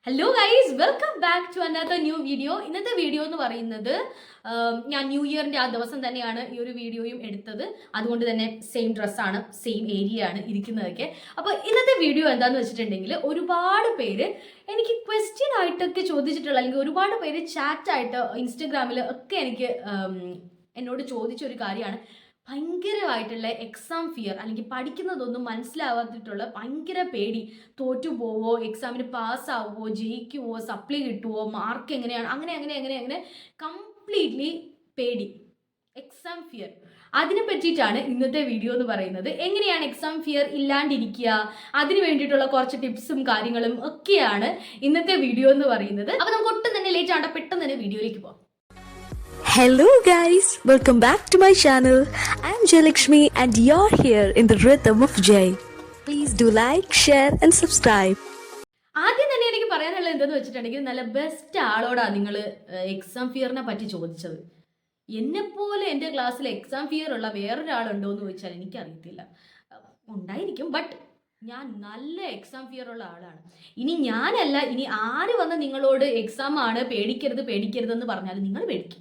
Hello guys, welcome back to another new video. ഇന്നത്തെ video എന്ന് പറയുന്നത് ഞാൻ ന്യൂ ഇയറിൻ്റെ ആ ദിവസം തന്നെയാണ് ഈ ഒരു വീഡിയോയും എടുത്തത്. അതുകൊണ്ട് തന്നെ സെയിം ഡ്രസ്സാണ്, സെയിം ഏരിയ ആണ് ഇരിക്കുന്നതൊക്കെ. അപ്പോൾ ഇന്നത്തെ വീഡിയോ എന്താണെന്ന് വെച്ചിട്ടുണ്ടെങ്കിൽ, ഒരുപാട് പേര് എനിക്ക് ക്വസ്റ്റ്യൻ ആയിട്ടൊക്കെ ചോദിച്ചിട്ടുള്ള, അല്ലെങ്കിൽ ഒരുപാട് പേര് ചാറ്റായിട്ട് ഇൻസ്റ്റഗ്രാമിൽ ഒക്കെ എനിക്ക് എന്നോട് ചോദിച്ചൊരു കാര്യമാണ് ഭയങ്കരമായിട്ടുള്ള എക്സാം ഫിയർ, അല്ലെങ്കിൽ പഠിക്കുന്നതൊന്നും മനസ്സിലാവാത്തിട്ടുള്ള ഭയങ്കര പേടി. തോറ്റുപോവോ, എക്സാമിന് പാസ്സാവുമോ, ജയിക്കുവോ, സപ്ലി കിട്ടുമോ, മാർക്ക് എങ്ങനെയാണ്, അങ്ങനെ അങ്ങനെ അങ്ങനെ അങ്ങനെ കംപ്ലീറ്റ്ലി പേടി, എക്സാം ഫിയർ. അതിനെ പറ്റിയിട്ടാണ് ഇന്നത്തെ വീഡിയോ എന്ന് പറയുന്നത്. എങ്ങനെയാണ് എക്സാം ഫിയർ ഇല്ലാണ്ടിരിക്കുക, അതിന് വേണ്ടിയിട്ടുള്ള കുറച്ച് ടിപ്സും കാര്യങ്ങളും ഒക്കെയാണ് ഇന്നത്തെ വീഡിയോ എന്ന് പറയുന്നത്. അപ്പോൾ നമുക്ക് ഒട്ടും തന്നെ ലേറ്റ് ആണ്ട, പെട്ടെന്ന് തന്നെ വീഡിയോയിലേക്ക് പോകാം. Hello guys, welcome back to my channel. I am Jayalakshmi and you're here in the rhythm of Jay. Please do like, share and subscribe. ആദ്യം തന്നെ എനിക്ക് പറയാനുള്ളത് എന്തെന്ന് വെച്ചിട്ടുണ്ടെങ്കിൽ, നല്ല ബെസ്റ്റ് ആളോടാണ് നിങ്ങൾ എക്സാം ഫിയറിനെ പറ്റി ചോദിച്ചത്. എന്നെപ്പോലെ എൻ്റെ ക്ലാസ്സിൽ എക്സാം ഫിയർ ഉള്ള വേറൊരാളുണ്ടോ എന്ന് ചോദിച്ചാൽ എനിക്കറിയത്തില്ല. ഉണ്ടായിരിക്കും, ബട്ട് ഞാൻ നല്ല എക്സാം ഫിയർ ഉള്ള ആളാണ്. ഇനി ഞാനല്ല, ഇനി ആര് വന്ന് നിങ്ങളോട് എക്സാം ആണ് പേടിക്കരുത് പേടിക്കരുതെന്ന് പറഞ്ഞാൽ നിങ്ങൾ പേടിക്കും.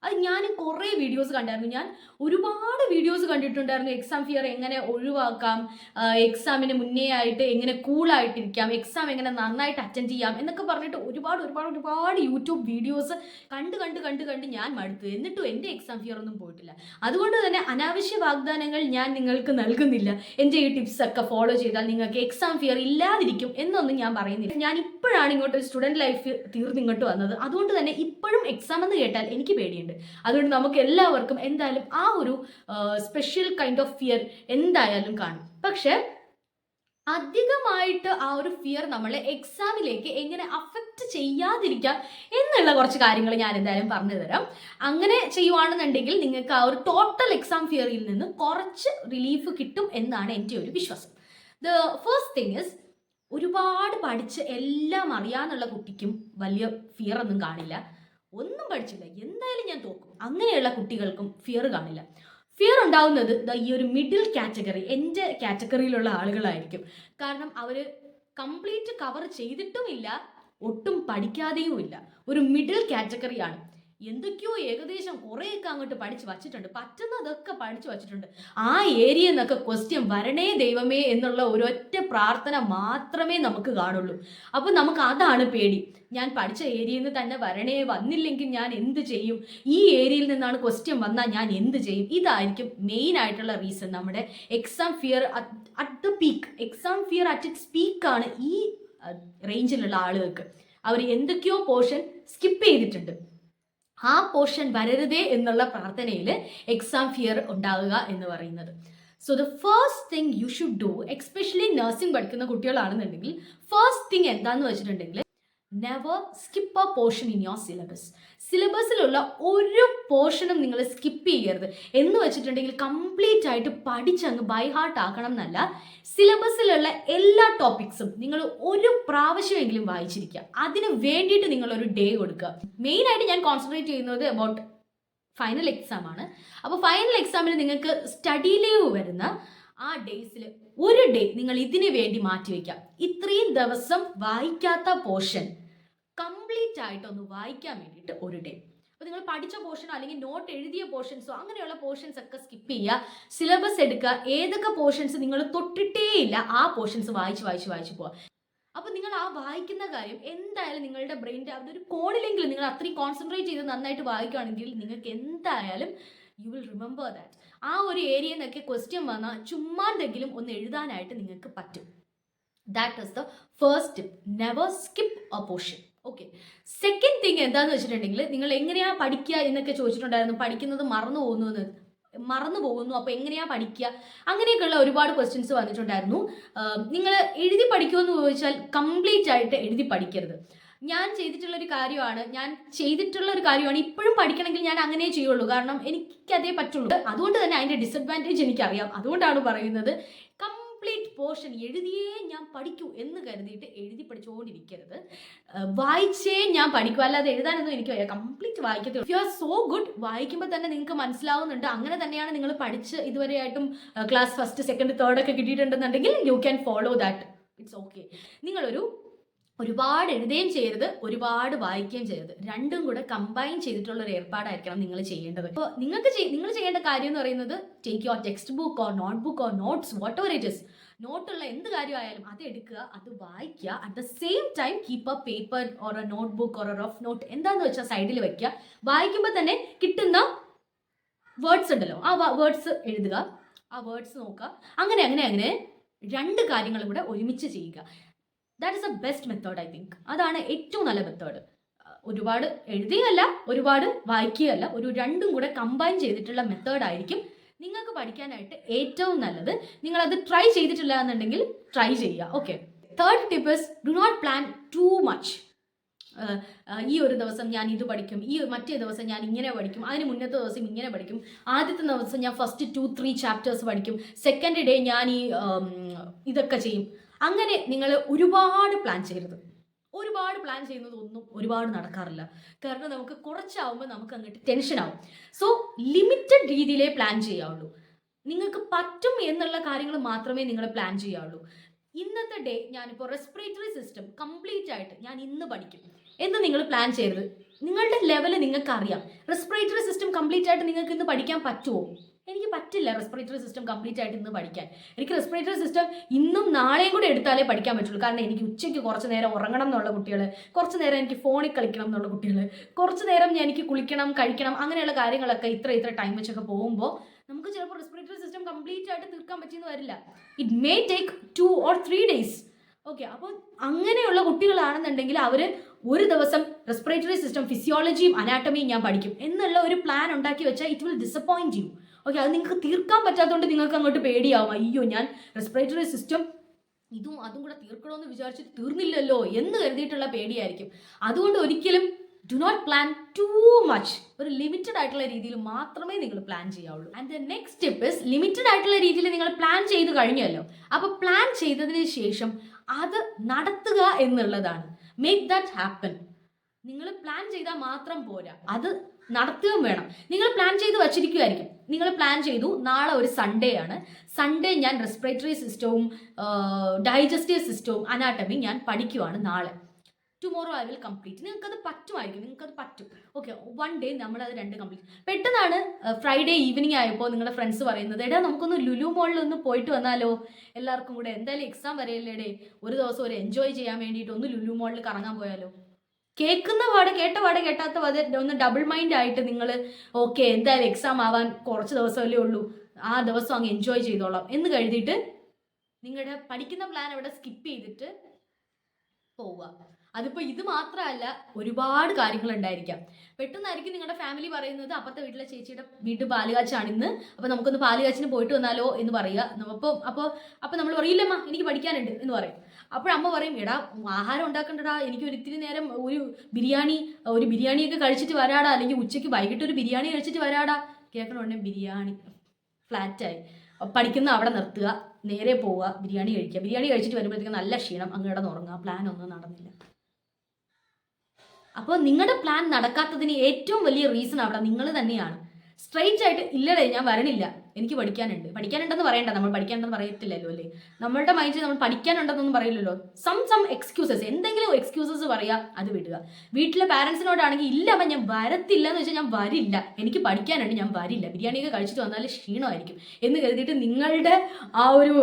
അത് ഞാൻ കുറേ വീഡിയോസ് കണ്ടായിരുന്നു. ഞാൻ ഒരുപാട് വീഡിയോസ് കണ്ടിട്ടുണ്ടായിരുന്നു. എക്സാം ഫിയർ എങ്ങനെ ഒഴിവാക്കാം, എക്സാമിന് മുന്നേ ആയിട്ട് എങ്ങനെ കൂളായിട്ടിരിക്കാം, എക്സാം എങ്ങനെ നന്നായിട്ട് അറ്റൻഡ് ചെയ്യാം എന്നൊക്കെ പറഞ്ഞിട്ട് ഒരുപാട് ഒരുപാട് ഒരുപാട് യൂട്യൂബ് വീഡിയോസ് കണ്ട് കണ്ട് കണ്ട് കണ്ട് ഞാൻ മടുത്തു. എന്നിട്ടും എൻ്റെ എക്സാം ഫിയർ ഒന്നും പോയിട്ടില്ല. അതുകൊണ്ട് തന്നെ അനാവശ്യ വാഗ്ദാനങ്ങൾ ഞാൻ നിങ്ങൾക്ക് നൽകുന്നില്ല. എൻ്റെ ഈ ടിപ്സ് ഒക്കെ ഫോളോ ചെയ്താൽ നിങ്ങൾക്ക് എക്സാം ഫിയർ ഇല്ലാതിരിക്കും എന്നൊന്നും ഞാൻ പറയുന്നില്ല. ഞാൻ ഇപ്പോഴാണ് ഇങ്ങോട്ട് സ്റ്റുഡൻറ് ലൈഫ് തീർന്ന് ഇങ്ങോട്ട് വന്നത്. അതുകൊണ്ട് തന്നെ ഇപ്പോഴും എക്സാം എന്ന് കേട്ടാൽ എനിക്ക് പേടിയുണ്ട്. അതുകൊണ്ട് നമുക്ക് എല്ലാവർക്കും എന്തായാലും ആ ഒരു സ്പെഷ്യൽ കൈൻഡ് ഓഫ് ഫിയർ എന്തായാലും കാണും. പക്ഷെ അധികമായിട്ട് ആ ഒരു ഫിയർ നമ്മളെ എക്സാമിലേക്ക് എങ്ങനെ അഫക്റ്റ് ചെയ്യാതിരിക്കാം എന്നുള്ള കുറച്ച് കാര്യങ്ങൾ ഞാൻ എന്തായാലും പറഞ്ഞു തരാം. അങ്ങനെ ചെയ്യുവാണെന്നുണ്ടെങ്കിൽ നിങ്ങൾക്ക് ആ ഒരു ടോട്ടൽ എക്സാം ഫിയറിൽ നിന്ന് കുറച്ച് റിലീഫ് കിട്ടും എന്നാണ് എൻ്റെ ഒരു വിശ്വാസം. ദ ഫസ്റ്റ് തിങ് ഇസ്, ഒരുപാട് പഠിച്ച് എല്ലാം അറിയാന്നുള്ള കുട്ടിക്കും വലിയ ഫിയർ ഒന്നും കാണില്ല. ഒന്നും പഠിച്ചില്ല, എന്തായാലും ഞാൻ തോക്കും, അങ്ങനെയുള്ള കുട്ടികൾക്കും ഫിയർ കാണില്ല. ഫിയർ ഉണ്ടാവുന്നത് ഈ ഒരു മിഡിൽ കാറ്റഗറി, എൻ്റെ കാറ്റഗറിയിലുള്ള ആളുകളായിരിക്കും. കാരണം അവർ കംപ്ലീറ്റ് കവർ ചെയ്തിട്ടുമില്ല, ഒട്ടും പഠിക്കാതെയും ഇല്ല. ഒരു മിഡിൽ കാറ്റഗറിയാണ്. എന്തൊക്കെയോ ഏകദേശം കുറേയൊക്കെ അങ്ങോട്ട് പഠിച്ചു വച്ചിട്ടുണ്ട്, പറ്റുന്നതൊക്കെ പഠിച്ചു വച്ചിട്ടുണ്ട്. ആ ഏരിയ എന്നൊക്കെ ക്വസ്റ്റ്യൻ വരണേ ദൈവമേ എന്നുള്ള ഒരൊറ്റ പ്രാർത്ഥന മാത്രമേ നമുക്ക് കാണുള്ളൂ. അപ്പോൾ നമുക്ക് അതാണ് പേടി. ഞാൻ പഠിച്ച ഏരിയയിൽ നിന്ന് തന്നെ വരണേ, വന്നില്ലെങ്കിൽ ഞാൻ എന്ത് ചെയ്യും, ഈ ഏരിയയിൽ നിന്നാണ് ക്വസ്റ്റ്യൻ വന്നാൽ ഞാൻ എന്ത് ചെയ്യും. ഇതായിരിക്കും മെയിൻ ആയിട്ടുള്ള റീസൺ. നമ്മുടെ exam fear at the peak, exam fear at its പീക്കാണ് ഈ റേഞ്ചിലുള്ള ആളുകൾക്ക്. അവർ എന്തൊക്കെയോ പോർഷൻ സ്കിപ്പ് ചെയ്തിട്ടുണ്ട്. ആ പോർഷൻ വരരുതേ എന്നുള്ള പ്രാർത്ഥനയിൽ എക്സാം ഫിയർ ഉണ്ടാവുക എന്ന് പറയുന്നത്. So the first thing you should do, especially nursing പഠിക്കുന്ന കുട്ടികളാണെന്നുണ്ടെങ്കിൽ, ഫസ്റ്റ് തിങ് എന്താന്ന് വെച്ചിട്ടുണ്ടെങ്കിൽ, never skip a portion in your syllabus. സിലബസിലുള്ള ഒരു പോർഷനും നിങ്ങൾ സ്കിപ്പ് ചെയ്യരുത്. എന്ന് വെച്ചിട്ടുണ്ടെങ്കിൽ കംപ്ലീറ്റ് ആയിട്ട് പഠിച്ചങ്ങ് ബൈ ഹാർട്ട് ആക്കണം എന്നല്ല, സിലബസിലുള്ള എല്ലാ ടോപ്പിക്സും നിങ്ങൾ ഒരു പ്രാവശ്യമെങ്കിലും വായിച്ചിരിക്കുക. അതിന് വേണ്ടിയിട്ട് നിങ്ങളൊരു ഡേ കൊടുക്കുക. മെയിനായിട്ട് ഞാൻ കോൺസെൻട്രേറ്റ് ചെയ്യുന്നത് അബൌട്ട് ഫൈനൽ എക്സാം ആണ്. അപ്പോൾ ഫൈനൽ എക്സാമിന് നിങ്ങൾക്ക് സ്റ്റഡി ലീവ് വരുന്ന ആ ഡേയ്സിൽ ഒരു ഡേ നിങ്ങൾ ഇതിനു വേണ്ടി മാറ്റിവെക്കാം. ഇത്രയും ദിവസം വായിക്കാത്ത പോർഷൻ കംപ്ലീറ്റ് ആയിട്ടൊന്ന് വായിക്കാൻ വേണ്ടിയിട്ട് ഒരു ഡേ. അപ്പോൾ നിങ്ങൾ പഠിച്ച പോർഷനോ അല്ലെങ്കിൽ നോട്ട് എഴുതിയ പോർഷൻസോ അങ്ങനെയുള്ള പോർഷൻസ് ഒക്കെ സ്കിപ്പ് ചെയ്യുക. സിലബസ് എടുക്കുക. ഏതൊക്കെ പോർഷൻസ് നിങ്ങൾ തൊട്ടിട്ടേ ഇല്ല ആ പോർഷൻസ് വായിച്ച് വായിച്ച് വായിച്ച് പോവുക. അപ്പോൾ നിങ്ങൾ ആ വായിക്കുന്ന കാര്യം എന്തായാലും നിങ്ങളുടെ ബ്രെയിനിൻ്റെ അതൊരു കോണിലെങ്കിലും നിങ്ങൾ അത്രയും കോൺസെൻട്രേറ്റ് ചെയ്ത് നന്നായിട്ട് വായിക്കുകയാണെങ്കിൽ നിങ്ങൾക്ക് എന്തായാലും യു വിൽ റിമെമ്പർ ദാറ്റ്. ആ ഒരു ഏരിയയിൽ നിന്നൊക്കെ ക്വസ്റ്റ്യൻ വന്നാൽ ചുമ്മാന്തെങ്കിലും ഒന്ന് എഴുതാനായിട്ട് നിങ്ങൾക്ക് പറ്റും. That is the first tip. Never skip a portion. Okay. Second thing എന്താണെന്ന് വെച്ചിട്ടുണ്ടെങ്കിൽ, നിങ്ങൾ എങ്ങനെയാണ് പഠിക്കുക എന്നൊക്കെ ചോദിച്ചിട്ടുണ്ടായിരുന്നു. പഠിക്കുന്നത് മറന്നു പോകുന്നു, അപ്പോൾ എങ്ങനെയാണ് പഠിക്കുക, അങ്ങനെയൊക്കെയുള്ള ഒരുപാട് ക്വസ്റ്റ്യൻസ് വന്നിട്ടുണ്ടായിരുന്നു. നിങ്ങൾ എഴുതി പഠിക്കുമെന്ന് ചോദിച്ചാൽ കംപ്ലീറ്റ് ആയിട്ട് എഴുതി പഠിക്കരുത്. ഞാൻ ചെയ്തിട്ടുള്ളൊരു കാര്യമാണ്. ഇപ്പോഴും പഠിക്കണമെങ്കിൽ ഞാൻ അങ്ങനെ ചെയ്യുള്ളൂ, കാരണം എനിക്കതേ പറ്റുള്ളൂ. അതുകൊണ്ട് തന്നെ അതിൻ്റെ ഡിസഡ്വാൻറ്റേജ് എനിക്കറിയാം. അതുകൊണ്ടാണ് പറയുന്നത്, കംപ്ലീറ്റ് പോർഷൻ എഴുതിയേ ഞാൻ പഠിക്കൂ എന്ന് കരുതിയിട്ട് എഴുതി പഠിച്ചുകൊണ്ടിരിക്കരുത്. വായിച്ചേ ഞാൻ പഠിക്കൂ, അല്ലാതെ എഴുതാനൊന്നും എനിക്ക് വയ്യ, കംപ്ലീറ്റ് വായിക്കത്തുള്ളൂ. If you are so good, വായിക്കുമ്പോൾ തന്നെ നിങ്ങൾക്ക് മനസ്സിലാവുന്നുണ്ട്, അങ്ങനെ തന്നെയാണ് നിങ്ങൾ പഠിച്ച് ഇതുവരെയായിട്ടും ക്ലാസ് ഫസ്റ്റ് സെക്കൻഡ് തേർഡ് ഒക്കെ കിട്ടിയിട്ടുണ്ടെന്നുണ്ടെങ്കിൽ you can follow that. It's okay. നിങ്ങളൊരു ഒരുപാട് എഴുതുകയും ചെയ്യരുത്, ഒരുപാട് വായിക്കുകയും ചെയ്യരുത്. രണ്ടും കൂടെ കമ്പൈൻ ചെയ്തിട്ടുള്ള ഒരു ഏർപ്പാടായിരിക്കണം നിങ്ങൾ ചെയ്യേണ്ടത്. അപ്പോൾ നിങ്ങൾ ചെയ്യേണ്ട കാര്യം എന്ന് പറയുന്നത്, take your textbook or notebook or notes, whatever it is, നോട്ടുള്ള എന്ത് കാര്യമായാലും അത് എടുക്കുക, അത് വായിക്കുക. At the same time keep a paper or a notebook or a rough note എന്താന്ന് വെച്ചാൽ സൈഡിൽ വെക്കുക. വായിക്കുമ്പോൾ തന്നെ കിട്ടുന്ന വേർഡ്സ് ഉണ്ടല്ലോ, ആ വേർഡ്സ് എഴുതുക, ആ വേർഡ്സ് നോക്കുക. അങ്ങനെ രണ്ട് കാര്യങ്ങളും കൂടെ ഒരുമിച്ച് ചെയ്യുക. That is A best method I think. അതാണ് ഏറ്റവും നല്ല മെത്തേഡ്. ഒരുപാട് എഴുതുകയല്ല, ഒരുപാട് വായിക്കുകയല്ല, ഒരു രണ്ടും കൂടെ കമ്പൈൻ ചെയ്തിട്ടുള്ള മെത്തേഡ് ആയിരിക്കും നിങ്ങൾക്ക് പഠിക്കാനായിട്ട് ഏറ്റവും നല്ലത്. നിങ്ങളത് ട്രൈ ചെയ്തിട്ടില്ല എന്നുണ്ടെങ്കിൽ ട്രൈ ചെയ്യുക. Okay, third tip is do not plan too much. ഈ ഒരു ദിവസം ഞാൻ ഇത് പഠിക്കും, ഈ മറ്റേ ദിവസം ഞാൻ ഇങ്ങനെ പഠിക്കും, അതിന് മുന്നത്തെ ദിവസം ഇങ്ങനെ പഠിക്കും, ആദ്യത്തെ ദിവസം ഞാൻ ഫസ്റ്റ് 2-3 ചാപ്റ്റേഴ്സ് പഠിക്കും, സെക്കൻഡ് ഡേ ഞാൻ ഇതൊക്കെ ചെയ്യും. അങ്ങനെ നിങ്ങൾ ഒരുപാട് പ്ലാൻ ചെയ്യരുത്. ഒരുപാട് പ്ലാൻ ചെയ്യുന്നതൊന്നും ഒരുപാട് നടക്കാറില്ല. കാരണം നമുക്ക് കുറച്ചാവുമ്പോൾ നമുക്ക് അങ്ങോട്ട് ടെൻഷനാവും. സോ ലിമിറ്റഡ് രീതിയിലേ പ്ലാൻ ചെയ്യാവുള്ളൂ. നിങ്ങൾക്ക് പറ്റും എന്നുള്ള കാര്യങ്ങൾ മാത്രമേ നിങ്ങൾ പ്ലാൻ ചെയ്യാവുള്ളൂ. ഇന്നത്തെ ഡേ ഞാനിപ്പോൾ റെസ്പിറേറ്ററി സിസ്റ്റം കംപ്ലീറ്റ് ആയിട്ട് ഞാൻ ഇന്ന് പഠിക്കും എന്ന് നിങ്ങൾ പ്ലാൻ ചെയ്യരുത്. നിങ്ങളുടെ ലെവൽ നിങ്ങൾക്ക് അറിയാം. റെസ്പിറേറ്ററി സിസ്റ്റം കംപ്ലീറ്റ് ആയിട്ട് നിങ്ങൾക്ക് ഇന്ന് പഠിക്കാൻ പറ്റുമോ? എനിക്ക് പറ്റില്ല റെസ്പിറേറ്ററി സിസ്റ്റം കംപ്ലീറ്റ് ആയിട്ട് ഇന്ന് പഠിക്കാൻ. എനിക്ക് റെസ്പിറേറ്ററി സിസ്റ്റം ഇന്നും നാളെയും കൂടെ എടുത്താലേ പഠിക്കാൻ പറ്റുള്ളൂ. കാരണം എനിക്ക് ഉച്ചയ്ക്ക് കുറച്ച് നേരം ഉറങ്ങണം എന്നുള്ള കുട്ടികൾ, കുറച്ച് നേരം എനിക്ക് ഫോണിൽ കളിക്കണം എന്നുള്ള കുട്ടികൾ, കുറച്ച് നേരം എനിക്ക് കുളിക്കണം, കഴിക്കണം, അങ്ങനെയുള്ള കാര്യങ്ങളൊക്കെ ഇത്ര ടൈം വെച്ചൊക്കെ പോകുമ്പോൾ നമുക്ക് ചിലപ്പോൾ റെസ്പിറേറ്ററി സിസ്റ്റം കംപ്ലീറ്റ് ആയിട്ട് തീർക്കാൻ പറ്റിയെന്ന് വരില്ല. It may take 2 or 3 days. Okay, അപ്പോൾ അങ്ങനെയുള്ള കുട്ടികളാണെന്നുണ്ടെങ്കിൽ അവർ ഒരു ദിവസം റെസ്പിറേറ്ററി സിസ്റ്റം ഫിസിയോളജിയും അനാട്ടമിയും ഞാൻ പഠിക്കും എന്നുള്ള ഒരു പ്ലാൻ ഉണ്ടാക്കി വെച്ചാൽ it will disappoint you. Okay, അത് നിങ്ങൾക്ക് തീർക്കാൻ പറ്റാത്തതുകൊണ്ട് നിങ്ങൾക്ക് അങ്ങോട്ട് പേടിയാവും. അയ്യോ, ഞാൻ റെസ്പിറേറ്ററി സിസ്റ്റം അതും കൂടെ തീർക്കണമെന്ന് വിചാരിച്ചിട്ട് തീർന്നില്ലല്ലോ എന്ന് കരുതിയിട്ടുള്ള പേടിയായിരിക്കും. അതുകൊണ്ട് ഒരിക്കലും do not plan too much. ഒരു ലിമിറ്റഡ് ആയിട്ടുള്ള രീതിയിൽ മാത്രമേ നിങ്ങൾ പ്ലാൻ ചെയ്യാവുള്ളൂ. And the next step is, limited ആയിട്ടുള്ള രീതിയിൽ നിങ്ങൾ പ്ലാൻ ചെയ്ത് കഴിഞ്ഞല്ലോ. അപ്പോൾ പ്ലാൻ ചെയ്തതിന് ശേഷം അത് നടത്തുക എന്നുള്ളതാണ്. Make that happen. നിങ്ങൾ പ്ലാൻ ചെയ്താൽ മാത്രം പോരാ, അത് നടത്തുകയും വേണം. നിങ്ങൾ പ്ലാൻ ചെയ്ത് വച്ചിരിക്കുമായിരിക്കും. നിങ്ങൾ പ്ലാൻ ചെയ്തു, നാളെ ഒരു സൺഡേ ആണ്, സൺഡേ ഞാൻ റെസ്പിറേറ്ററി സിസ്റ്റവും ഡൈജസ്റ്റീവ് സിസ്റ്റവും അനാട്ടമി ഞാൻ പഠിക്കുവാണ് നാളെ. Tomorrow I will complete. നിങ്ങൾക്കത് പറ്റുമായിരിക്കും, നിങ്ങൾക്കത് പറ്റും. ഓക്കെ, 1 day നമ്മളത് 2 കംപ്ലീറ്റ്. പെട്ടെന്നാണ് ഫ്രൈഡേ ഈവനിങ് ആയപ്പോൾ നിങ്ങളുടെ ഫ്രണ്ട്സ് പറയുന്നത്, എടാ നമുക്കൊന്ന് ലുലു മോളിലൊന്ന് പോയിട്ട് വന്നാലോ എല്ലാവർക്കും കൂടെ, എന്തായാലും എക്സാം വരെയല്ലേടേ, ഒരു ദിവസം ഒരു എൻജോയ് ചെയ്യാൻ വേണ്ടിയിട്ട് ഒന്ന് ലുലു മോളിൽ കറങ്ങാൻ പോയാലോ. കേൾക്കുന്ന പാടെ കേട്ടാത്ത പാടെ ഒന്ന് ഡബിൾ മൈൻഡ് ആയിട്ട് നിങ്ങൾ ഓക്കെ എന്തായാലും എക്സാം ആവാൻ കുറച്ച് ദിവസമല്ലേ ഉള്ളൂ, ആ ദിവസം അങ്ങ് എൻജോയ് ചെയ്തോളാം എന്ന് കരുതിയിട്ട് നിങ്ങളുടെ പഠിക്കുന്ന പ്ലാൻ അവിടെ സ്കിപ്പ് ചെയ്തിട്ട് പോവുക. അതിപ്പോൾ ഇത് മാത്രമല്ല, ഒരുപാട് കാര്യങ്ങൾ ഉണ്ടായിരിക്കാം. പെട്ടെന്നായിരിക്കും നിങ്ങളുടെ ഫാമിലി പറയുന്നത്, അപ്പുറത്തെ വീട്ടിലെ ചേച്ചിയുടെ വീട് പാലുകാച്ചാണ് ഇന്ന്, അപ്പോൾ നമുക്കൊന്ന് പാലുകാച്ചിന് പോയിട്ട് വന്നാലോ എന്ന് പറയുക. അപ്പോൾ നമ്മൾ പറയില്ലമ്മ എനിക്ക് പഠിക്കാനുണ്ട് എന്ന് പറയും. അപ്പോഴമ്മ പറയും, എടാ ആഹാരം ഉണ്ടാക്കണ്ടടാ, എനിക്ക് ഇത്തിരി നേരം ഒരു ബിരിയാണിയൊക്കെ കഴിച്ചിട്ട് വരാടാ, അല്ലെങ്കിൽ ഉച്ചയ്ക്ക് വൈകിട്ട് ഒരു ബിരിയാണി കഴിച്ചിട്ട് വരാടാ. കേൾക്കണോണ്ടേ ബിരിയാണി ഫ്ലാറ്റായി. പഠിക്കുന്ന അവിടെ നിർത്തുക, നേരെ പോവുക, ബിരിയാണി കഴിക്കുക. ബിരിയാണി കഴിച്ചിട്ട് വരുമ്പോഴത്തേക്കും നല്ല ക്ഷീണം, അങ്ങ് കിടന്നുറങ്ങുക. പ്ലാൻ ഒന്നും നടന്നില്ല. അപ്പോൾ നിങ്ങളുടെ പ്ലാൻ നടക്കാത്തതിന് ഏറ്റവും വലിയ റീസൺ അവിടെ നിങ്ങൾ തന്നെയാണ്. സ്ട്രെയിറ്റ് ആയിട്ട് ഇല്ലടേ ഞാൻ വരണില്ല, എനിക്ക് പഠിക്കാനുണ്ടെന്ന് പറയണ്ട. നമ്മൾ പഠിക്കാനുണ്ടെന്ന് പറയത്തില്ലല്ലോ അല്ലേ. നമ്മളുടെ മൈൻഡിൽ നമ്മൾ പഠിക്കാനുണ്ടെന്നൊന്നും പറയില്ലല്ലോ. സം എക്സ്ക്യൂസസ്, എന്തെങ്കിലും എക്സ്ക്യൂസസ് പറയുക, അത് വിടുക. വീട്ടിലെ പാരൻസിനോടാണെങ്കിൽ ഇല്ല അമ്മ ഞാൻ വരത്തില്ല എന്ന് വെച്ചാൽ ഞാൻ വരില്ല, എനിക്ക് പഠിക്കാനുണ്ട്, ഞാൻ വരില്ല, ബിരിയാണിയൊക്കെ കഴിച്ചിട്ട് വന്നാൽ ക്ഷീണമായിരിക്കും എന്ന് കരുതിയിട്ട് നിങ്ങളുടെ ആ ഒരു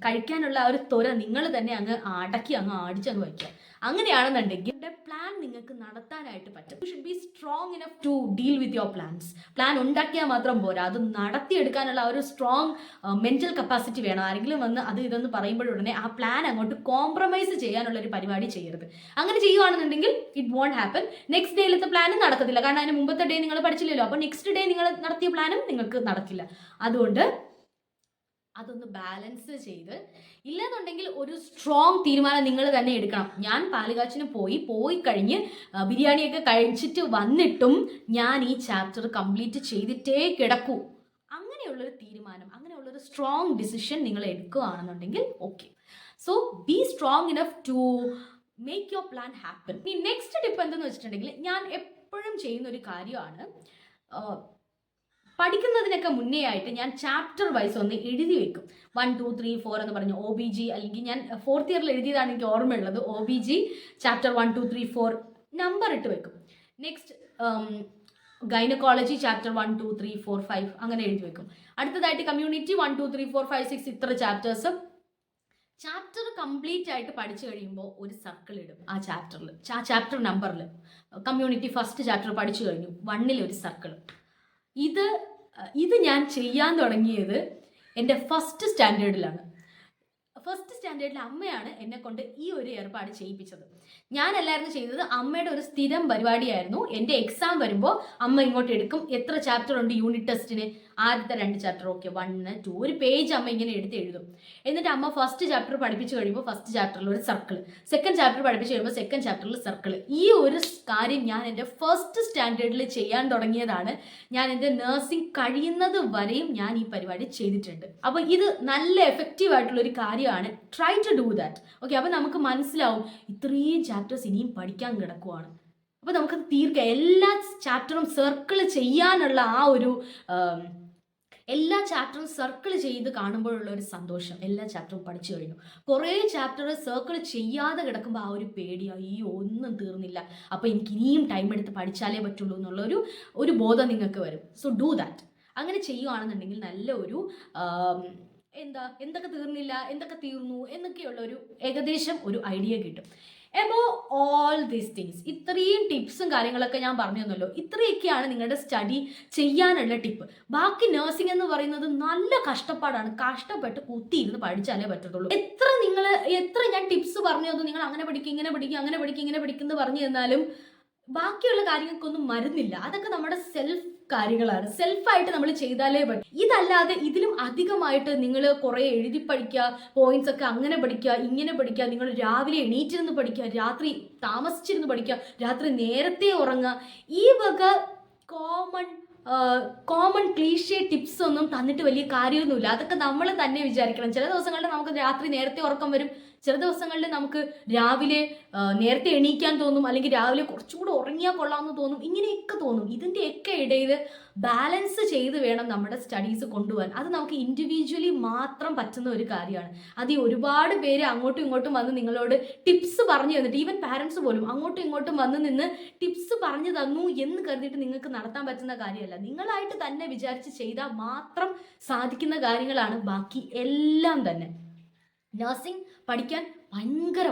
കഴിക്കാനുള്ള ആ ഒരു ത്വര നിങ്ങൾ തന്നെ അങ്ങ് അടക്കി അങ്ങ് അടിച്ചങ്ങ് വയ്ക്കുക. അങ്ങനെയാണെന്നുണ്ടെങ്കിൽ പ്ലാൻ നിങ്ങൾക്ക് നടത്താനായിട്ട് പറ്റും. You should be strong enough to deal with your plans. Plan ഉണ്ടാക്കിയാൽ മാത്രം പോരാ, അത് നടത്തിയെടുക്കാനുള്ള ഒരു സ്ട്രോങ് മെന്റൽ കപ്പാസിറ്റി വേണം. ആരെങ്കിലും വന്ന് അത് ഇതെന്ന് പറയുമ്പോഴുടനെ ആ പ്ലാൻ അങ്ങോട്ട് കോംപ്രമൈസ് ചെയ്യാനുള്ള ഒരു പരിപാടി ചെയ്യരുത്. അങ്ങനെ ചെയ്യുകയാണെന്നുണ്ടെങ്കിൽ ഇറ്റ് വോണ്ട് ഹാപ്പൻ. നെക്സ്റ്റ് ഡേയിലത്തെ പ്ലാനും നടക്കത്തില്ല. കാരണം അതിന് മുമ്പത്തെ ഡേ നിങ്ങൾ പഠിച്ചില്ലല്ലോ. അപ്പോൾ നെക്സ്റ്റ് ഡേ നിങ്ങൾ നടത്തിയ പ്ലാനും നിങ്ങൾക്ക് നടക്കില്ല. അതുകൊണ്ട് അതൊന്ന് ബാലൻസ് ചെയ്ത്, ഇല്ലെന്നുണ്ടെങ്കിൽ ഒരു സ്ട്രോങ് തീരുമാനം നിങ്ങൾ തന്നെ എടുക്കണം. ഞാൻ പാലുകാച്ചിന് പോയി കഴിഞ്ഞ് ബിരിയാണിയൊക്കെ കഴിച്ചിട്ട് വന്നിട്ടും ഞാൻ ഈ ചാപ്റ്റർ കംപ്ലീറ്റ് ചെയ്തിട്ടേ കിടക്കൂ. അങ്ങനെയുള്ളൊരു തീരുമാനം, അങ്ങനെയുള്ളൊരു സ്ട്രോങ് ഡിസിഷൻ നിങ്ങൾ എടുക്കുകയാണെന്നുണ്ടെങ്കിൽ okay. So be strong enough to make your plan happen. ഈ നെക്സ്റ്റ് ടിപ്പ് എന്തെന്ന് വെച്ചിട്ടുണ്ടെങ്കിൽ, ഞാൻ എപ്പോഴും ചെയ്യുന്ന ഒരു കാര്യമാണ് പഠിക്കുന്നതിനൊക്കെ മുന്നേ ആയിട്ട് ഞാൻ ചാപ്റ്റർ വൈസ് ഒന്ന് എഴുതി വെക്കും. 1, 2, 3, 4 എന്ന് പറഞ്ഞ് OBG, അല്ലെങ്കിൽ ഞാൻ 4th ഇയറിൽ എഴുതിയതാണ് എനിക്ക് ഓർമ്മയുള്ളത്. OBG ചാപ്റ്റർ 1, 2, 3, 4 നമ്പർ ഇട്ട് വെക്കും. നെക്സ്റ്റ് ഗൈനക്കോളജി ചാപ്റ്റർ 1, 2, 3, 4, 5 അങ്ങനെ എഴുതി വെക്കും. അടുത്തതായിട്ട് കമ്മ്യൂണിറ്റി 1, 2, 3, 4, 5, 6 ഇത്ര ചാപ്റ്റേഴ്സ്. ചാപ്റ്റർ കംപ്ലീറ്റ് ആയിട്ട് പഠിച്ചു കഴിയുമ്പോൾ ഒരു സർക്കിൾ ഇടും ആ ചാപ്റ്ററിൽ, ചാപ്റ്റർ നമ്പറിൽ. കമ്മ്യൂണിറ്റി ഫസ്റ്റ് ചാപ്റ്റർ പഠിച്ചു കഴിഞ്ഞു, 1ൽ ഒരു സർക്കിൾ. ഇത് ഞാൻ ചെയ്യാൻ തുടങ്ങിയത് എൻ്റെ ഫസ്റ്റ് സ്റ്റാൻഡേർഡിലാണ്. ഫസ്റ്റ് സ്റ്റാൻഡേർഡിൽ അമ്മയാണ് എന്നെ കൊണ്ട് ഈ ഒരു ഏർപ്പാട് ചെയ്യിപ്പിച്ചത്. ഞാനല്ലായിരുന്നു ചെയ്തത്, അമ്മയുടെ ഒരു സ്ഥിരം പരിപാടിയായിരുന്നു. എൻ്റെ എക്സാം വരുമ്പോൾ അമ്മ ഇങ്ങോട്ട് എടുക്കും, എത്ര ചാപ്റ്റർ ഉണ്ട് യൂണിറ്റ് ടെസ്റ്റിന്, ആദ്യത്തെ 2 ചാപ്റ്റർ, ഓക്കെ 1, 2 ഒരു പേജ് അമ്മ ഇങ്ങനെ എടുത്ത് എഴുതും. എന്നിട്ട് അമ്മ ഫസ്റ്റ് ചാപ്റ്റർ പഠിപ്പിച്ച് കഴിയുമ്പോൾ ഫസ്റ്റ് ചാപ്റ്ററിൽ ഒരു സർക്കിൾ, സെക്കൻഡ് ചാപ്റ്റർ പഠിപ്പിച്ച് കഴിയുമ്പോൾ സെക്കൻഡ് ചാപ്റ്ററിൽ സർക്കിൾ. ഈ ഒരു കാര്യം ഞാൻ എൻ്റെ ഫസ്റ്റ് സ്റ്റാൻഡേർഡിൽ ചെയ്യാൻ തുടങ്ങിയതാണ്. ഞാൻ എൻ്റെ നഴ്സിംഗ് കഴിയുന്നത് വരെയും ഞാൻ ഈ പരിപാടി ചെയ്തിട്ടുണ്ട്. അപ്പോൾ ഇത് നല്ല എഫക്റ്റീവ് ആയിട്ടുള്ളൊരു കാര്യമാണ്. Try to do that. Okay, അപ്പോൾ നമുക്ക് മനസ്സിലാവും ഇത്രയും ചാപ്റ്റേഴ്സ് ഇനിയും പഠിക്കാൻ കിടക്കുവാണ്. അപ്പോൾ നമുക്കത് തീർക്കാം. എല്ലാ ചാപ്റ്ററും സർക്കിൾ ചെയ്യാനുള്ള ആ ഒരു എല്ലാ ചാപ്റ്ററും സർക്കിൾ ചെയ്ത് കാണുമ്പോഴുള്ള ഒരു സന്തോഷം. എല്ലാ ചാപ്റ്ററും പഠിച്ചു കഴിഞ്ഞു. കുറേ ചാപ്റ്റർ സർക്കിൾ ചെയ്യാതെ കിടക്കുമ്പോൾ ആ ഒരു പേടി, അയ്യോ ഒന്നും തീർന്നില്ല, അപ്പോൾ എനിക്ക് ഇനിയും ടൈം എടുത്ത് പഠിച്ചാലേ പറ്റുള്ളൂ എന്നുള്ള ഒരു ബോധം നിങ്ങൾക്ക് വരും. So do that. അങ്ങനെ ചെയ്യുകയാണെന്നുണ്ടെങ്കിൽ നല്ല ഒരു എന്തൊക്കെ തീർന്നില്ല, എന്തൊക്കെ തീർന്നു എന്നൊക്കെയുള്ള ഒരു ഏകദേശം ഒരു ഐഡിയ കിട്ടും. എബോവ് ഓൾ ദീസ് തിങ്സ്, ഇത്രയും ടിപ്സും കാര്യങ്ങളൊക്കെ ഞാൻ പറഞ്ഞു തന്നല്ലോ. ഇത്രയൊക്കെയാണ് നിങ്ങളുടെ സ്റ്റഡി ചെയ്യാനുള്ള ടിപ്പ്. ബാക്കി നഴ്സിംഗ് എന്ന് പറയുന്നത് നല്ല കഷ്ടപ്പാടാണ്. കഷ്ടപ്പെട്ട് കുത്തിയിരുന്ന് പഠിച്ചാലേ പറ്റത്തുള്ളൂ. എത്ര ഞാൻ ടിപ്സ് പറഞ്ഞു തന്നു, നിങ്ങൾ അങ്ങനെ പഠിക്കും, ഇങ്ങനെ പഠിക്കും, അങ്ങനെ പഠിക്കും, ഇങ്ങനെ പഠിക്കുന്നു പറഞ്ഞു തന്നാലും ബാക്കിയുള്ള കാര്യങ്ങൾക്കൊന്നും മരുന്നില്ല. അതൊക്കെ നമ്മുടെ സെൽഫ് കാര്യങ്ങളാണ്. സെൽഫായിട്ട് നമ്മൾ ചെയ്താലേ പറ്റും. ഇതല്ലാതെ ഇതിലും അധികമായിട്ട് നിങ്ങൾ കുറേ എഴുതി പഠിക്കുക, പോയിന്റ്സ് ഒക്കെ അങ്ങനെ പഠിക്കുക, ഇങ്ങനെ പഠിക്കുക, നിങ്ങൾ രാവിലെ എണീറ്റിരുന്ന് പഠിക്കുക, രാത്രി താമസിച്ചിരുന്ന് പഠിക്കുക, രാത്രി നേരത്തെ ഉറങ്ങുക, ഈ വക കോമൺ ക്ലീഷേ ടിപ്സ് ഒന്നും തന്നിട്ട് വലിയ കാര്യമൊന്നുമില്ല. അതൊക്കെ നമ്മൾ തന്നെ വിചാരിക്കണം. ചില ദിവസങ്ങളിൽ നമുക്ക് രാത്രി നേരത്തെ ഉറക്കം വരും, ചില ദിവസങ്ങളിൽ നമുക്ക് രാവിലെ നേരത്തെ എണീക്കാൻ തോന്നും, അല്ലെങ്കിൽ രാവിലെ കുറച്ചുകൂടെ ഉറങ്ങിയാൽ കൊള്ളാമെന്ന് തോന്നും, ഇങ്ങനെയൊക്കെ തോന്നും. ഇതിൻ്റെയൊക്കെ ഇടയിൽ ബാലൻസ് ചെയ്ത് വേണം നമ്മുടെ സ്റ്റഡീസ് കൊണ്ടുപോകാൻ. അത് നമുക്ക് ഇൻഡിവിജ്വലി മാത്രം പറ്റുന്ന ഒരു കാര്യമാണ്. അത് ഒരുപാട് പേര് അങ്ങോട്ടും ഇങ്ങോട്ടും വന്ന് നിങ്ങളോട് ടിപ്സ് പറഞ്ഞു തന്നിട്ട്, ഈവൻ പാരൻസ് പോലും അങ്ങോട്ടും ഇങ്ങോട്ടും വന്ന് നിന്ന് ടിപ്സ് പറഞ്ഞു തന്നു എന്ന് കരുതിയിട്ട് നിങ്ങൾക്ക് നടത്താൻ പറ്റുന്ന കാര്യമല്ല. നിങ്ങളായിട്ട് തന്നെ വിചാരിച്ച് ചെയ്താൽ മാത്രം സാധിക്കുന്ന കാര്യങ്ങളാണ് ബാക്കി എല്ലാം തന്നെ. നഴ്സിംഗ് പഠിക്കാൻ ഭയങ്കര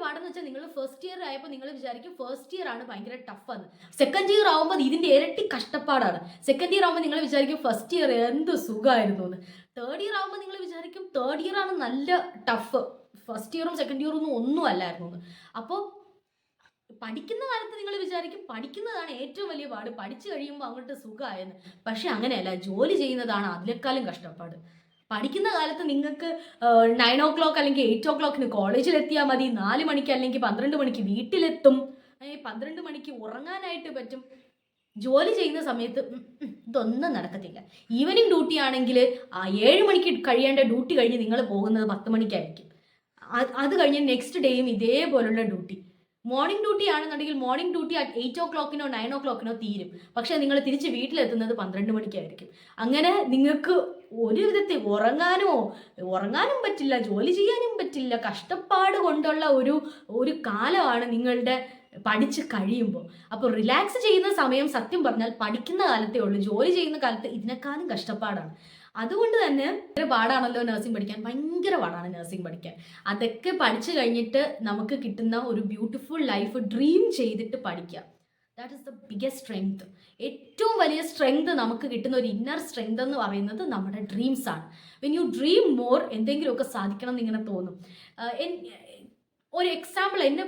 പാടെന്ന് വെച്ചാൽ നിങ്ങൾ ഫസ്റ്റ് ഇയർ ആയപ്പോൾ നിങ്ങൾ വിചാരിക്കും ഫസ്റ്റ് ഇയർ ആണ് ഭയങ്കര ടഫാണ്. സെക്കൻഡ് ഇയർ ആകുമ്പോൾ ഇതിൻ്റെ ഇരട്ടി കഷ്ടപ്പാടാണ്. സെക്കൻഡ് ഇയർ ആകുമ്പോൾ നിങ്ങൾ വിചാരിക്കും ഫസ്റ്റ് ഇയർ എന്ത് സുഖമായിരുന്നു എന്ന്. തേർഡ് ഇയർ ആകുമ്പോൾ നിങ്ങൾ വിചാരിക്കും തേർഡ് ഇയർ ആണ് നല്ല ടഫ്, ഫസ്റ്റ് ഇയറും സെക്കൻഡ് ഇയറും ഒന്നും അല്ലായിരുന്നു എന്ന്. അപ്പോൾ പഠിക്കുന്ന കാലത്ത് നിങ്ങൾ വിചാരിക്കും പഠിക്കുന്നതാണ് ഏറ്റവും വലിയ പാട്, പഠിച്ചു കഴിയുമ്പോൾ അങ്ങോട്ട് സുഖമായെന്ന്. പക്ഷെ അങ്ങനെയല്ല, ജോലി ചെയ്യുന്നതാണ് അതിനേക്കാളും കഷ്ടപ്പാട്. പഠിക്കുന്ന കാലത്ത് നിങ്ങൾക്ക് 9 o'clock അല്ലെങ്കിൽ 8 o'clock കോളേജിലെത്തിയാൽ മതി, 4 മണിക്ക് അല്ലെങ്കിൽ 12 മണിക്ക് വീട്ടിലെത്തും, 12 മണിക്ക് ഉറങ്ങാനായിട്ട് പറ്റും. ജോലി ചെയ്യുന്ന സമയത്ത് ഇതൊന്നും നടക്കത്തില്ല. ഈവനിങ് ഡ്യൂട്ടി ആണെങ്കിൽ 7 മണിക്ക് കഴിയേണ്ട ഡ്യൂട്ടി കഴിഞ്ഞ് നിങ്ങൾ പോകുന്നത് 10 മണിക്കായിരിക്കും. അത് കഴിഞ്ഞ് നെക്സ്റ്റ് ഡേയും ഇതേപോലുള്ള ഡ്യൂട്ടി. മോർണിംഗ് ഡ്യൂട്ടി ആണെന്നുണ്ടെങ്കിൽ മോർണിംഗ് ഡ്യൂട്ടി 8 o'clock 9 o'clock തീരും. പക്ഷേ നിങ്ങൾ തിരിച്ച് വീട്ടിലെത്തുന്നത് 12 മണിക്കായിരിക്കും. അങ്ങനെ നിങ്ങൾക്ക് ഒരു വിധത്തിൽ ഉറങ്ങാനും പറ്റില്ല, ജോലി ചെയ്യാനും പറ്റില്ല. കഷ്ടപ്പാട് കൊണ്ടുള്ള ഒരു കാലമാണ് നിങ്ങളുടെ പഠിച്ച് കഴിയുമ്പോൾ. അപ്പോൾ റിലാക്സ് ചെയ്യുന്ന സമയം സത്യം പറഞ്ഞാൽ പഠിക്കുന്ന കാലത്തേ ഉള്ളൂ. ജോലി ചെയ്യുന്ന കാലത്ത് ഇതിനേക്കാളും കഷ്ടപ്പാടാണ്. അതുകൊണ്ട് തന്നെ ഭയങ്കര പാടാണല്ലോ നഴ്സിംഗ് പഠിക്കാൻ, ഭയങ്കര പാടാണ് നഴ്സിംഗ് പഠിക്കാൻ. അതൊക്കെ പഠിച്ചു കഴിഞ്ഞിട്ട് നമുക്ക് കിട്ടുന്ന ഒരു ബ്യൂട്ടിഫുൾ ലൈഫ് ഡ്രീം ചെയ്തിട്ട് പഠിക്കുക. That is the biggest strength. ഏറ്റവും വലിയ സ്ട്രെങ്ത് നമുക്ക് കിട്ടുന്ന ഒരു ഇന്നർ സ്ട്രെങ്ത് എന്ന് പറയുന്നത് നമ്മുടെ ഡ്രീംസ് ആണ്. വെൻ യു ഡ്രീം മോർ, എന്തെങ്കിലുമൊക്കെ സാധിക്കണം എന്നിങ്ങനെ തോന്നും. ഒരു എക്സാമ്പിൾ എന്നെ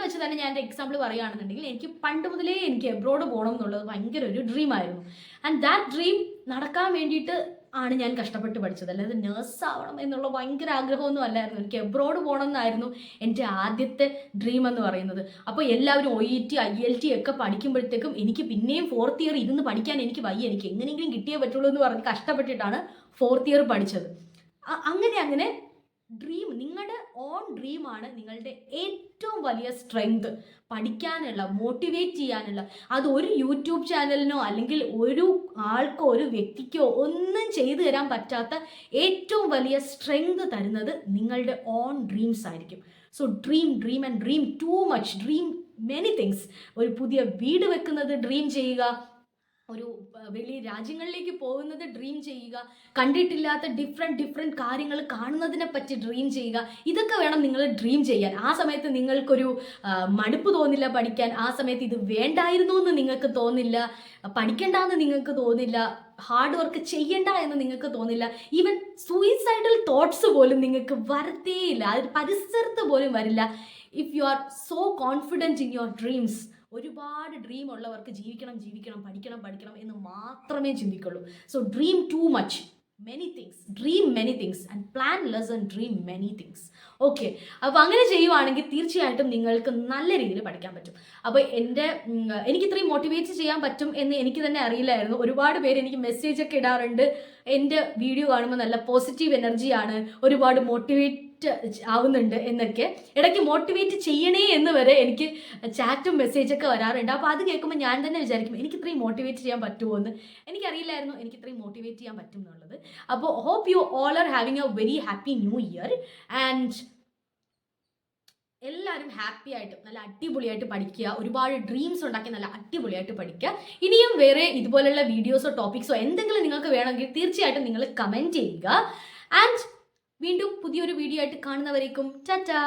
വെച്ച് തന്നെ ഞാൻ എൻ്റെ എക്സാമ്പിൾ പറയുകയാണെന്നുണ്ടെങ്കിൽ, എനിക്ക് പണ്ട് മുതലേ എനിക്ക് എബ്രോഡ് പോകണം എന്നുള്ളത് ഭയങ്കര ഒരു ഡ്രീമായിരുന്നു. ആൻഡ് ദാറ്റ് ഡ്രീം നടക്കാൻ വേണ്ടിയിട്ട് ആണ് ഞാൻ കഷ്ടപ്പെട്ട് പഠിച്ചത്. അല്ലാതെ നേഴ്സ് ആവണം എന്നുള്ള ഭയങ്കര ആഗ്രഹമൊന്നും അല്ലായിരുന്നു. എനിക്ക് എബ്രോഡ് പോകണം എന്നായിരുന്നു എൻ്റെ ആദ്യത്തെ ഡ്രീം എന്ന് പറയുന്നത്. അപ്പോൾ എല്ലാവരും OET IELT ഒക്കെ പഠിക്കുമ്പോഴത്തേക്കും എനിക്ക് പിന്നെയും 4th ഇയർ ഇരുന്ന് പഠിക്കാൻ എനിക്ക് വയ്യ, എനിക്ക് എങ്ങനെയെങ്കിലും കിട്ടിയേ പറ്റുള്ളൂ എന്ന് പറഞ്ഞ് കഷ്ടപ്പെട്ടിട്ടാണ് 4th ഇയർ പഠിച്ചത്. അങ്ങനെ ഡ്രീം, നിങ്ങളുടെ ഓൺ ഡ്രീമാണ് നിങ്ങളുടെ ഏറ്റവും വലിയ സ്ട്രെങ്ത്. പഠിക്കാനുള്ള, മോട്ടിവേറ്റ് ചെയ്യാനുള്ള, അത് ഒരു യൂട്യൂബ് ചാനലിനോ അല്ലെങ്കിൽ ഒരു ആൾക്കോ ഒരു വ്യക്തിക്കോ ഒന്നും ചെയ്തു തരാൻ പറ്റാത്ത ഏറ്റവും വലിയ സ്ട്രെങ്ത് തരുന്നത് നിങ്ങളുടെ ഓൺ ഡ്രീംസ് ആയിരിക്കും. So dream and dream too much, dream many things. ഒരു പുതിയ വീട് വെക്കുന്നത് ഡ്രീം ചെയ്യുക, ഒരു വലിയ രാജ്യങ്ങളിലേക്ക് പോകുന്നത് ഡ്രീം ചെയ്യുക, കണ്ടിട്ടില്ലാത്ത ഡിഫറെൻറ്റ് കാര്യങ്ങൾ കാണുന്നതിനെ പറ്റി ഡ്രീം ചെയ്യുക. ഇതൊക്കെ വേണം നിങ്ങൾ ഡ്രീം ചെയ്യാൻ. ആ സമയത്ത് നിങ്ങൾക്കൊരു മടുപ്പ് തോന്നില്ല പഠിക്കാൻ, ആ സമയത്ത് ഇത് വേണ്ടായിരുന്നു എന്ന് നിങ്ങൾക്ക് തോന്നില്ല, പഠിക്കണ്ടെന്ന് നിങ്ങൾക്ക് തോന്നില്ല, ഹാർഡ് വർക്ക് ചെയ്യണ്ട എന്ന് നിങ്ങൾക്ക് തോന്നില്ല. ഈവൻ സൂയിസൈഡൽ തോട്ട്സ് പോലും നിങ്ങൾക്ക് വരത്തേയില്ല, ആ ഒരു പരിസരത്ത് പോലും വരില്ല. If you are so confident in your dreams. ഒരുപാട് ഡ്രീം ഉള്ളവർക്ക് ജീവിക്കണം, പഠിക്കണം എന്ന് മാത്രമേ ചിന്തിക്കുള്ളൂ. So dream too much, many things, dream many things and plan less and dream many things. Okay, അപ്പോൾ അങ്ങനെ ചെയ്യുവാണെങ്കിൽ തീർച്ചയായിട്ടും നിങ്ങൾക്ക് നല്ല രീതിയിൽ പഠിക്കാൻ പറ്റും. അപ്പോൾ എനിക്ക് ഇത്രയും മോട്ടിവേറ്റ് ചെയ്യാൻ പറ്റും എന്ന് എനിക്ക് തന്നെ അറിയില്ലായിരുന്നു. ഒരുപാട് പേര് എനിക്ക് മെസ്സേജൊക്കെ ഇടാറുണ്ട്, എൻ്റെ വീഡിയോ കാണുമ്പോൾ നല്ല പോസിറ്റീവ് എനർജിയാണ്, ഒരുപാട് മോട്ടിവേറ്റ് ആവുന്നുണ്ട് എന്നൊക്കെ. ഇടയ്ക്ക് മോട്ടിവേറ്റ് ചെയ്യണേ എന്ന് വരെ എനിക്ക് ചാറ്റും മെസ്സേജൊക്കെ വരാറുണ്ട്. അപ്പോൾ അത് കേൾക്കുമ്പോൾ ഞാൻ തന്നെ വിചാരിക്കും എനിക്ക് ഇത്രയും മോട്ടിവേറ്റ് ചെയ്യാൻ പറ്റുമോ എന്ന്. എനിക്കറിയില്ലായിരുന്നു എനിക്ക് ഇത്രയും മോട്ടിവേറ്റ് ചെയ്യാൻ പറ്റും എന്നുള്ളത്. അപ്പോൾ hope you all are having a very happy new year and എല്ലാവരും ഹാപ്പി ആയിട്ട് നല്ല അടിപൊളിയായിട്ട് പഠിക്കുക, ഒരുപാട് ഡ്രീംസ് ഉണ്ടാക്കി നല്ല അടിപൊളിയായിട്ട് പഠിക്കുക. ഇനിയും വേറെ ഇതുപോലുള്ള വീഡിയോസോ ടോപ്പിക്സോ എന്തെങ്കിലും നിങ്ങൾക്ക് വേണമെങ്കിൽ തീർച്ചയായിട്ടും നിങ്ങൾ കമൻറ്റ് ചെയ്യുക. ആൻഡ് വീണ്ടും പുതിയൊരു വീഡിയോ ആയിട്ട് കാണുന്നവരേക്കും ടാറ്റാ.